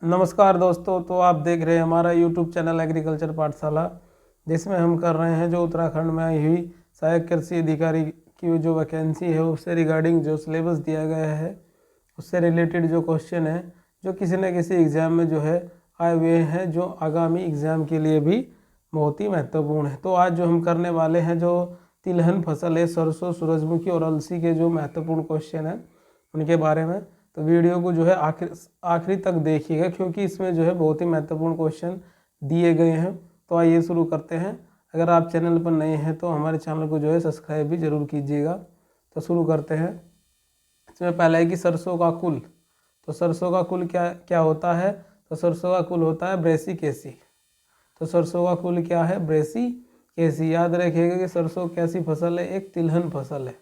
नमस्कार दोस्तों, तो आप देख रहे हैं हमारा YouTube चैनल एग्रीकल्चर पाठशाला, जिसमें हम कर रहे हैं जो उत्तराखंड में आई हुई सहायक कृषि अधिकारी की जो वैकेंसी है उससे रिगार्डिंग जो सिलेबस दिया गया है उससे रिलेटेड जो क्वेश्चन है जो किसी न किसी एग्ज़ाम में जो है आए हुए हैं, जो आगामी एग्ज़ाम के लिए भी बहुत ही महत्वपूर्ण है। तो आज जो हम करने वाले हैं जो तिलहन फसल है, सरसों, सूरजमुखी और अलसी के जो महत्वपूर्ण क्वेश्चन हैं उनके बारे में। तो वीडियो को जो है आखिरी तक देखिएगा, क्योंकि इसमें जो है बहुत ही महत्वपूर्ण क्वेश्चन दिए गए हैं। तो आइए शुरू करते हैं। अगर आप चैनल पर नए हैं तो हमारे चैनल को जो है सब्सक्राइब भी जरूर कीजिएगा। तो शुरू करते हैं। इसमें पहला है कि सरसों का कुल। तो सरसों का कुल क्या क्या होता है? तो सरसों का कुल होता है ब्रेसिकेसी। तो सरसों का कुल क्या है? ब्रेसिकेसी। याद रखिएगा कि सरसों कैसी फसल है? एक तिलहन फसल है।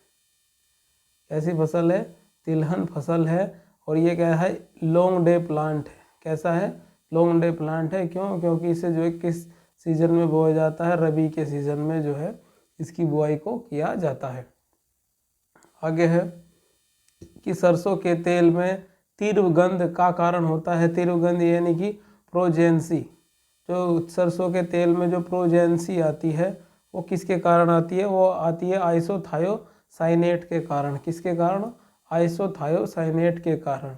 कैसी फसल है? तिलहन फसल है। और ये क्या है? लॉन्ग डे प्लांट है। कैसा है? लॉन्ग डे प्लांट है। क्यों? क्योंकि इसे जो है किस सीजन में बोया जाता है? रबी के सीजन में जो है इसकी बुआई को किया जाता है। आगे है कि सरसों के तेल में तीव्र गंध का कारण होता है। तीव्र गंध यानी कि प्रोजेंसी। जो सरसों के तेल में जो प्रोजेंसी आती है वो किसके कारण आती है? वो आती है आइसोथायोसाइनेट के कारण। किसके कारण? आइसोथायोसाइनेट के कारण।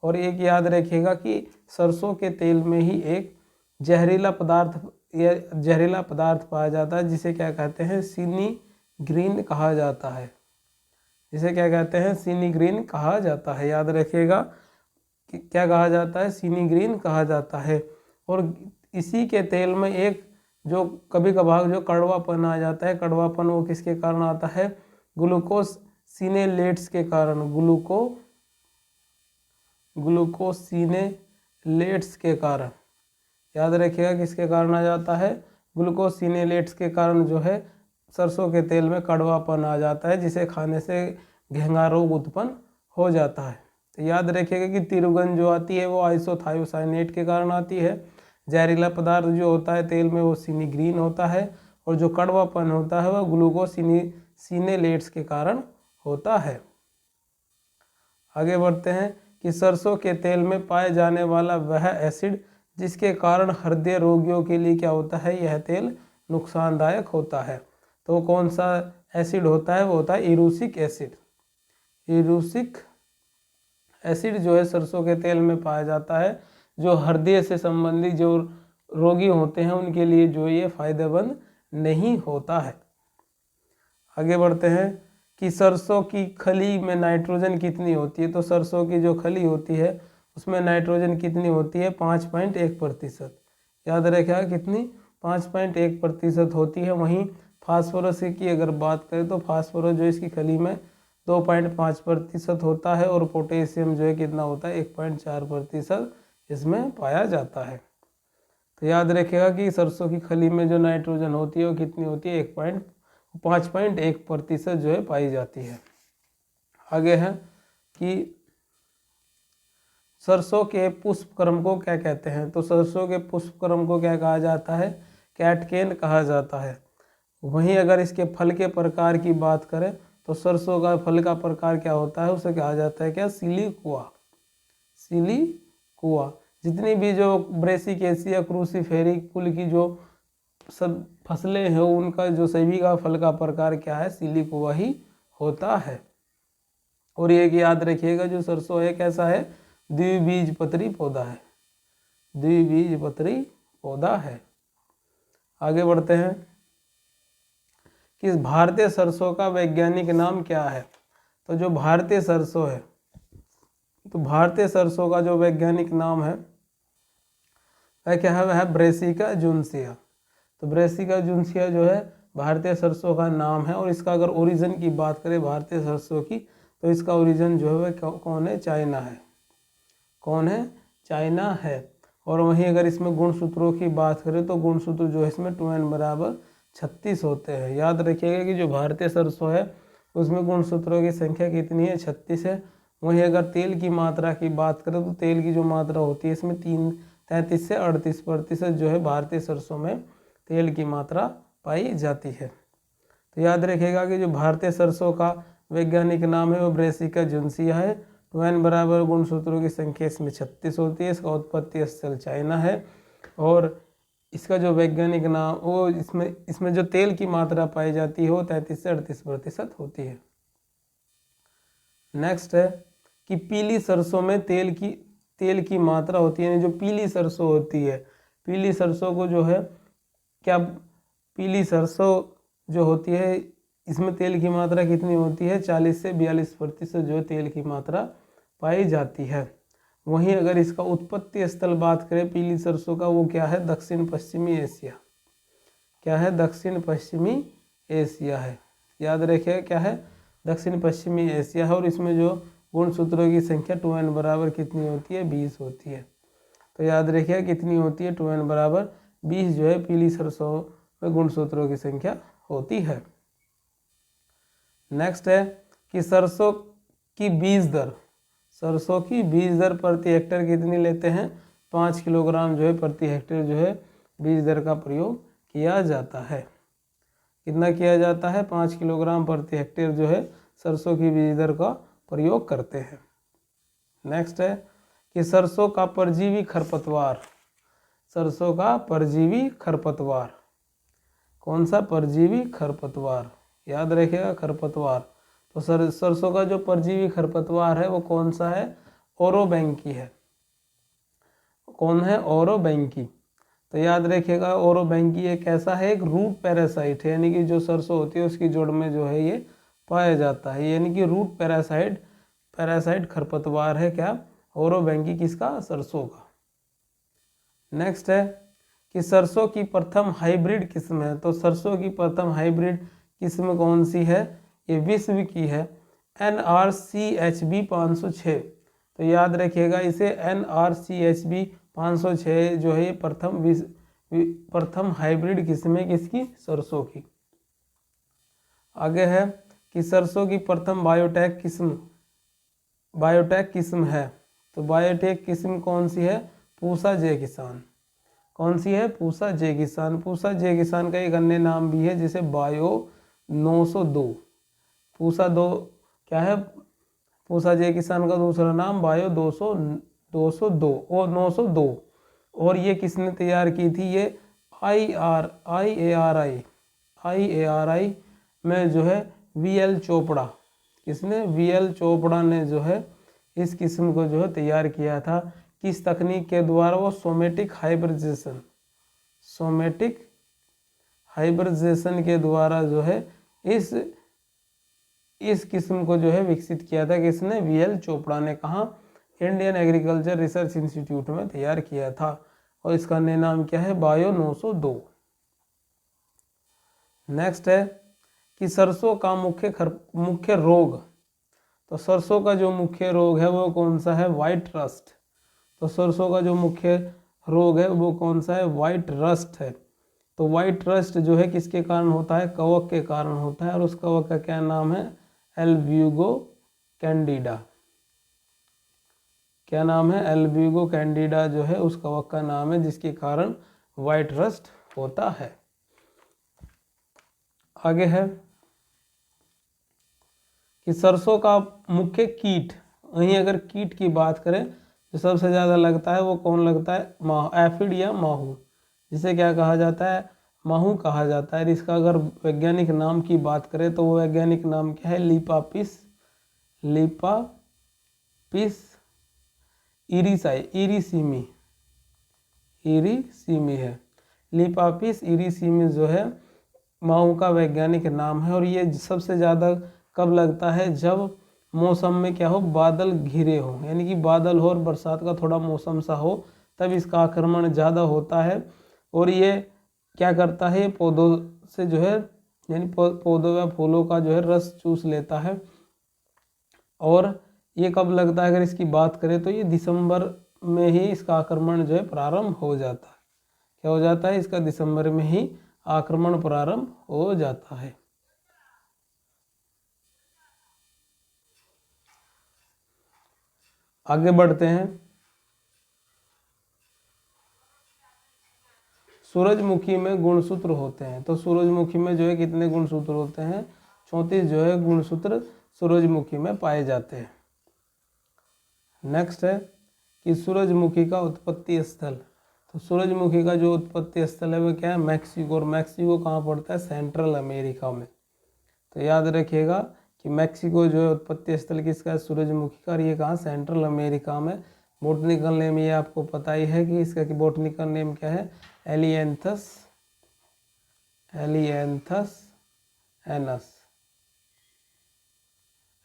और एक याद रखिएगा कि सरसों के तेल में ही एक जहरीला पदार्थ पाया जाता है, जिसे क्या कहते हैं? सिनीग्रीन कहा जाता है। जिसे क्या कहते हैं? सिनीग्रीन कहा जाता है। याद रखिएगा कि क्या कहा जाता है? सिनीग्रीन कहा जाता है। और इसी के तेल में एक जो कभी कभार जो कड़वापन आ जाता है, कड़वापन वो किसके कारण आता है? ग्लूकोसिनेलेट्स के कारण। ग्लूकोसिनेलेट्स के कारण। याद रखिएगा किसके कारण आ जाता है? ग्लूकोसिनेलेट्स के कारण जो है सरसों के तेल में कड़वापन आ जाता है, जिसे खाने से घेंघा रोग उत्पन्न हो जाता है। तो याद रखिएगा कि तिरुगंध जो आती है वो आइसोथायोसाइनेट के कारण आती है। जहरीला पदार्थ जो होता है तेल में वो सिनीग्रीन होता है। और जो कड़वापन होता है वह ग्लूकोसिनेलेट्स के कारण होता है। आगे बढ़ते हैं कि सरसों के तेल में पाए जाने वाला वह एसिड जिसके कारण हृदय रोगियों के लिए क्या होता है? यह तेल नुकसानदायक होता है। तो कौन सा एसिड होता है? वो होता है इरूसिक एसिड। इरूसिक एसिड जो है सरसों के तेल में पाया जाता है। जो हृदय से संबंधित जो रोगी होते हैं उनके लिए जो ये फायदेमंद नहीं होता है। आगे बढ़ते हैं कि सरसों की खली में नाइट्रोजन कितनी होती है? तो सरसों की जो खली होती है उसमें नाइट्रोजन कितनी होती है? 5.1%। याद रखिएगा कितनी? 5.1% होती है। वहीं फास्फोरस की अगर बात करें तो फास्फोरस जो इसकी खली में 2.5% होता है। और पोटेशियम जो है कितना होता है? 1.4% इसमें पाया जाता है। तो याद रखिएगा कि सरसों की खली में जो नाइट्रोजन होती है वो कितनी होती है? 5.1% जो है पाई जाती है। आगे है कि सरसों के पुष्प क्रम को क्या कहते हैं? तो सरसों के पुष्प क्रम को क्या कहा जाता है? कैटकेन कहा जाता है। वहीं अगर इसके फल के प्रकार की बात करें तो सरसों का फल का प्रकार क्या होता है? उसे कहा जाता है क्या? सिलिकुआ। सिलिकुआ। जितनी भी जो ब्रेसिकेसी या क्रूसीफेरी कुल की जो सब फसलें हैं उनका जो सभी का फल का प्रकार क्या है? सिलिकुआ ही होता है। और ये याद रखिएगा जो सरसों है कैसा है? द्विबीजपत्री पौधा है। द्विबीजपत्री पौधा है। आगे बढ़ते हैं कि भारतीय सरसों का वैज्ञानिक नाम क्या है? तो जो भारतीय सरसों है, तो भारतीय सरसों का जो वैज्ञानिक नाम है वह क्या है? वह है ब्रेसिका जुनसिया। तो ब्रेसिका जुनसिया जो है भारतीय सरसों का नाम है। और इसका अगर ओरिजिन की बात करें भारतीय सरसों की तो इसका ओरिजिन जो है वह कौन है? चाइना है। कौन है? चाइना है। और वहीं अगर इसमें गुणसूत्रों की बात करें तो गुणसूत्र जो है इसमें 2n बराबर 36 होते हैं। याद रखिएगा कि जो भारतीय सरसों है उसमें गुणसूत्रों की संख्या कितनी है? 36 है। वहीं अगर तेल की मात्रा की बात करें तो तेल की जो मात्रा होती है इसमें 33 से 38% जो है भारतीय सरसों में तेल की मात्रा पाई जाती है। तो याद रखिएगा कि जो भारतीय सरसों का वैज्ञानिक नाम है वो ब्रेसिका जुनसिया है। 2n बराबर गुणसूत्रों की संख्या इसमें 36 होती है। इसका उत्पत्ति स्थल चाइना है और इसका जो वैज्ञानिक नाम वो इसमें जो तेल की मात्रा पाई जाती है वो 33 से 38% होती है। नेक्स्ट है कि पीली सरसों में तेल की मात्रा होती है, जो पीली सरसों होती है, पीली सरसों को जो है क्या पीली सरसों जो होती है इसमें तेल की मात्रा कितनी होती है? 40 से 42% जो तेल की मात्रा पाई जाती है। वहीं अगर इसका उत्पत्ति स्थल बात करें पीली सरसों का, वो क्या है? दक्षिण पश्चिमी एशिया। क्या है? दक्षिण पश्चिमी एशिया है। याद रखिए क्या है? दक्षिण पश्चिमी एशिया है। और इसमें जो गुणसूत्रों की संख्या 2n बराबर कितनी होती है? 20 होती है। तो याद रखिए कितनी होती है? 2n बराबर 20 जो है पीली सरसों में गुणसूत्रों की संख्या होती है। नेक्स्ट है कि सरसों की बीज दर प्रति हेक्टेयर कितनी लेते हैं? 5 किलोग्राम जो है प्रति हेक्टेयर जो है बीज दर का प्रयोग किया जाता है। कितना किया जाता है? 5 किलोग्राम प्रति हेक्टेयर जो है सरसों की बीज दर का प्रयोग करते हैं। नेक्स्ट है कि सरसों का परजीवी खरपतवार, कौन सा? परजीवी खरपतवार। याद रखिएगा खरपतवार। तो सरसों का जो परजीवी खरपतवार है वो कौन सा है? ओरोबैंकी है। कौन है? ओरोबैंकी। तो याद रखिएगा ओरोबैंकी एक ऐसा है, एक रूट पैरासाइट है, यानी कि जो सरसों होती है उसकी जड़ में जो है ये पाया जाता है, यानी कि रूट पैरासाइट खरपतवार है क्या? ओरोबैंकी। किसका? सरसों का। नेक्स्ट है कि सरसों की प्रथम हाइब्रिड किस्म है। तो सरसों की प्रथम हाइब्रिड किस्म कौन सी है? ये विश्व की है, NRCHB 506। तो याद रखिएगा इसे NRCHB 506 जो है ये प्रथम हाइब्रिड किस्म है किसकी? सरसों की। आगे है कि सरसों की प्रथम बायोटेक किस्म है। तो बायोटेक किस्म कौन सी है? पूसा जय किसान। कौन सी है? पूसा जय किसान। पूसा जय किसान का एक अन्य नाम भी है जिसे बायो 902। पूसा दो क्या है? पूसा जय किसान का दूसरा नाम बायो 202 और 902। और ये किसने तैयार की थी? ये IARI में जो है VL चोपड़ा। किसने? VL चोपड़ा ने जो है इस किस्म को जो है तैयार किया था। किस तकनीक के द्वारा? वो सोमेटिक हाइब्रिडाइजेशन के द्वारा जो है इस किस्म को जो है विकसित किया था। किसने? VL चोपड़ा ने। कहा? इंडियन एग्रीकल्चर रिसर्च इंस्टीट्यूट में तैयार किया था। और इसका नया नाम क्या है? बायो 902। नेक्स्ट है कि सरसों का मुख्य रोग। तो सरसों का जो मुख्य रोग है वो कौन सा है? White rust. तो सरसों का जो मुख्य रोग है वो कौन सा है? व्हाइट रस्ट है। तो व्हाइट रस्ट जो है किसके कारण होता है? कवक के कारण होता है। और उस कवक का क्या नाम है? Albugo Candida. क्या नाम है? एल्ब्यूगो कैंडिडा जो है उस कवक का नाम है जिसके कारण व्हाइट रस्ट होता है। आगे है कि सरसों का मुख्य कीट। वहीं अगर कीट की बात करें जो सबसे ज़्यादा लगता है वो कौन लगता है? एफिड या माहू, जिसे क्या कहा जाता है? माहू कहा जाता है। इसका अगर वैज्ञानिक नाम की बात करें तो वो वैज्ञानिक नाम क्या है? लीपापिस इरीसीमी है। लीपापिस इरीसीमी जो है माहू का वैज्ञानिक नाम है। और ये सबसे ज़्यादा कब लगता है? जब मौसम में क्या हो? बादल घिरे हो, यानी कि बादल हो और बरसात का थोड़ा मौसम सा हो, तब इसका आक्रमण ज़्यादा होता है। और ये क्या करता है? पौधों से जो है यानी पौधों या फूलों का जो है रस चूस लेता है। और ये कब लगता है? अगर इसकी बात करें तो ये दिसंबर में ही इसका आक्रमण जो है प्रारंभ हो जाता है। क्या हो जाता है? इसका दिसंबर में ही आक्रमण प्रारंभ हो जाता है। आगे बढ़ते हैं। सूरजमुखी में गुणसूत्र होते हैं। तो सूरजमुखी में जो है कितने गुणसूत्र होते हैं? 34 जो है गुणसूत्र सूरजमुखी में पाए जाते हैं। नेक्स्ट है कि सूरजमुखी का उत्पत्ति स्थल। तो सूरजमुखी का जो उत्पत्ति स्थल है वो क्या है, मैक्सिको। और मैक्सिको कहाँ पड़ता है, सेंट्रल अमेरिका में। तो याद रखिएगा कि मैक्सिको जो है उत्पत्ति स्थल किसका है, सूरजमुखी का। और ये कहाँ, सेंट्रल अमेरिका में। बोटनिकल नेम ये आपको पता ही है कि इसका कि बोटनिकल नेम क्या है, एलिएंथस एनस।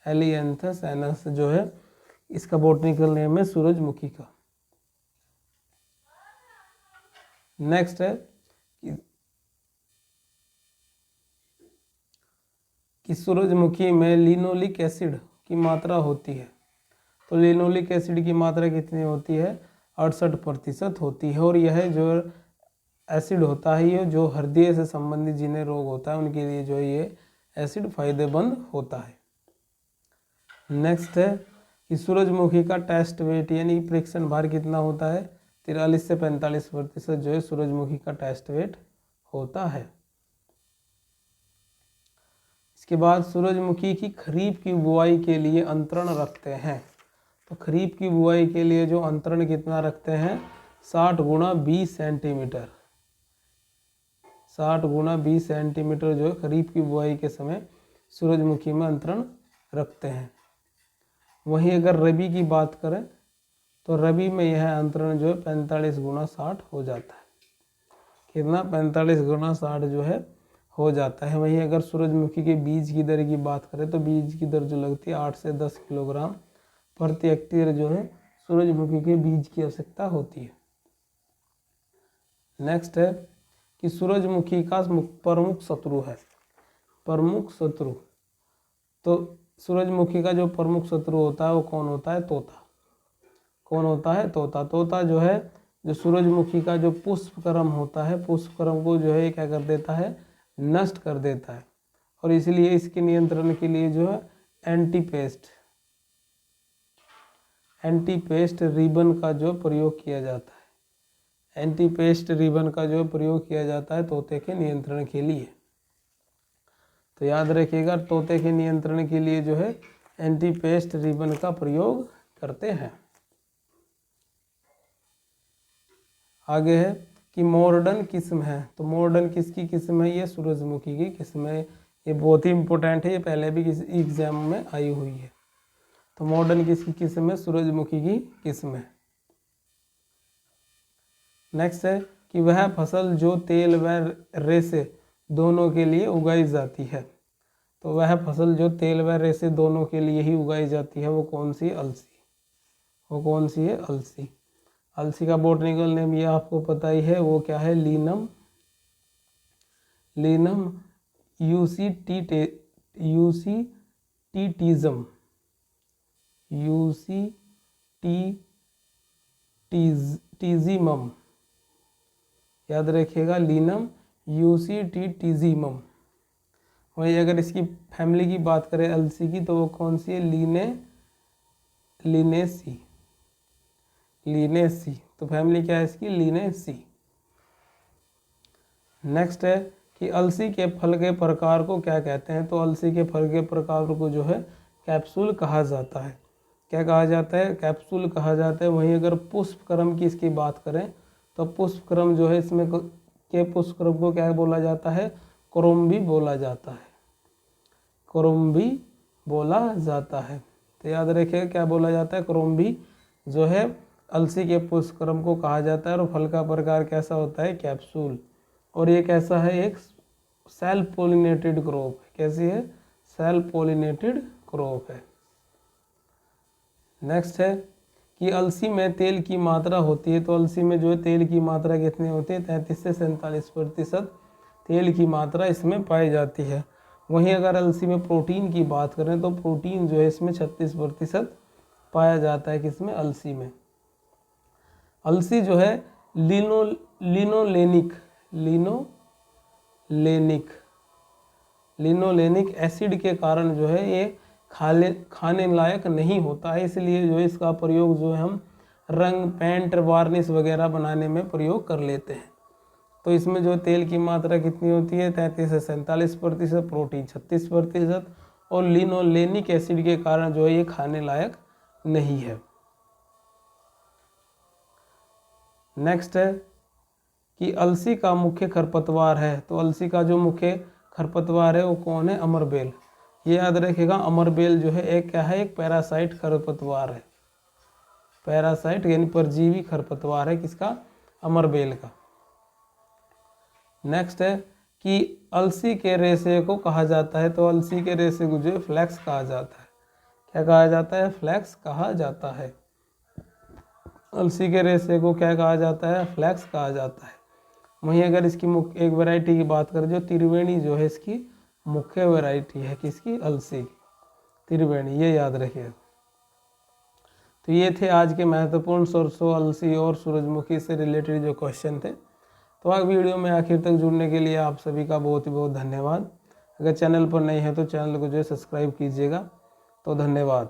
एलिएंथस एनस जो है इसका बोटनिकल नेम है सूरजमुखी का। नेक्स्ट है कि सूरजमुखी में लिनोलिक एसिड की मात्रा होती है। तो लिनोलिक एसिड की मात्रा कितनी होती है, 68% होती है। और यह जो एसिड होता है ये जो हृदय से संबंधित जिन्हें रोग होता है उनके लिए जो ये एसिड फायदेमंद होता है। नेक्स्ट है कि सूरजमुखी का टेस्ट वेट यानी परीक्षण भार कितना होता है, 43 से 45% जो है सूरजमुखी का टेस्ट वेट होता है। इसके बाद सूरजमुखी की खरीफ की बुआई के लिए अंतरण रखते हैं। तो खरीफ की बुआई के लिए जो अंतरण कितना रखते हैं, 60 गुणा 20 सेंटीमीटर। 60 गुणा 20 सेंटीमीटर जो है खरीफ की बुआई के समय सूरजमुखी में अंतरण रखते हैं। वहीं अगर रबी की बात करें तो रबी में यह अंतरण जो है 45 गुणा 60 हो जाता है। कितना, 45 गुणा 60 जो है हो जाता है। वहीं अगर सूरजमुखी के बीज की दर की बात करें तो बीज की दर जो लगती है 8 से 10 किलोग्राम प्रति हेक्टेयर जो है सूरजमुखी के बीज की आवश्यकता होती है। नेक्स्ट है कि सूरजमुखी का प्रमुख शत्रु है। प्रमुख शत्रु, तो सूरजमुखी का जो प्रमुख शत्रु होता है वो कौन होता है, तोता। कौन होता है, तोता। तोता जो है जो सूरजमुखी का जो पुष्पक्रम होता है, पुष्पक्रम को जो है क्या कर देता है, नष्ट कर देता है। और इसलिए इसके नियंत्रण के लिए जो है एंटीपेस्ट रिबन का जो प्रयोग किया जाता है। एंटीपेस्ट रिबन का जो प्रयोग किया जाता है तोते के नियंत्रण के लिए। तो याद रखिएगा तोते के नियंत्रण के लिए जो है एंटीपेस्ट रिबन का प्रयोग करते हैं। आगे है कि मॉडर्न किस्म है। तो मॉडर्न किसकी किस्म है, ये सूरजमुखी की किस्म है। ये बहुत ही इंपॉर्टेंट है, ये पहले भी किसी एग्जाम में आई हुई है। तो मॉडर्न किसकी किस्म है, सूरजमुखी की किस्म है। नेक्स्ट है कि वह फसल जो तेल व रेशे दोनों के लिए उगाई जाती है। तो वह फसल जो तेल व रेशे दोनों के लिए ही उगाई जाती है वो कौन सी, अलसी। वो कौन सी है, अलसी। अलसी का बोटनिकल नेम ये आपको पता ही है, वो क्या है, लीनम यूसीटीजिमम। याद रखिएगा लीनम यूसीटीजिमम। वही अगर इसकी फैमिली की बात करें अलसी की तो वो कौन सी है, लिनेसी। तो फैमिली क्या है इसकी, लिनेसी। नेक्स्ट है कि अलसी के फल के प्रकार को क्या कहते हैं। तो अलसी के फल के प्रकार को जो है कैप्सूल कहा जाता है। क्या कहा जाता है, कैप्सूल कहा जाता है। वहीं अगर पुष्पक्रम की इसकी बात करें तो पुष्पक्रम जो है इसमें के पुष्पक्रम को क्या बोला जाता है, कोरम्बी बोला जाता है। कोरम्बी बोला जाता है। तो याद रखिए क्या बोला जाता है, कोरम्बी जो है अलसी के पुष्पक्रम को कहा जाता है। और फल का प्रकार कैसा होता है, कैप्सूल। और ये कैसा है, एक सेल्फ पोलिनेटेड क्रॉप है। कैसी है, सेल्फ पोलिनेटेड क्रॉप है। नेक्स्ट है कि अलसी में तेल की मात्रा होती है। तो अलसी में जो है तेल की मात्रा कितनी होती है, 33 से 47% तेल की मात्रा इसमें पाई जाती है। वहीं अगर अलसी में प्रोटीन की बात करें तो प्रोटीन जो है इसमें 36% पाया जाता है। किसमें, अलसी में। अलसी जो है लिनोलेनिक एसिड के कारण जो है ये खाने लायक नहीं होता है। इसलिए जो है इसका प्रयोग जो है हम रंग, पेंट, वार्निश वगैरह बनाने में प्रयोग कर लेते हैं। तो इसमें जो तेल की मात्रा कितनी होती है, 33 से 47%, प्रोटीन 36% और लिनोलेनिक एसिड के कारण जो है ये खाने लायक नहीं है। नेक्स्ट है कि अलसी का मुख्य खरपतवार है, तो अलसी का जो मुख्य खरपतवार है वो कौन है? अमरबेल। ये याद रखिएगा, अमरबेल जो है एक क्या है? एक पैरासाइट खरपतवार है। पैरासाइट यानी परजीवी खरपतवार है किसका? अमरबेल का। नेक्स्ट है कि अलसी के रेशे को कहा जाता है, तो अलसी के रेशे को जो है फ्लैक्स कहा जाता है। क्या कहा जाता है? फ्लैक्स कहा जाता है। अलसी के रेशे को क्या कहा जाता है? फ्लैक्स कहा जाता है। वहीं अगर इसकी एक वैरायटी की बात करें, जो त्रिवेणी जो है इसकी मुख्य वैरायटी है किसकी? अलसी की, त्रिवेणी, ये याद रखिएगा। तो ये थे आज के महत्वपूर्ण सरसों, अलसी और सूरजमुखी से रिलेटेड जो क्वेश्चन थे। तो आज वीडियो में आखिर तक जुड़ने के लिए आप सभी का बहुत ही बहुत धन्यवाद। अगर चैनल पर नए हैं तो चैनल को जो है सब्सक्राइब कीजिएगा। तो धन्यवाद।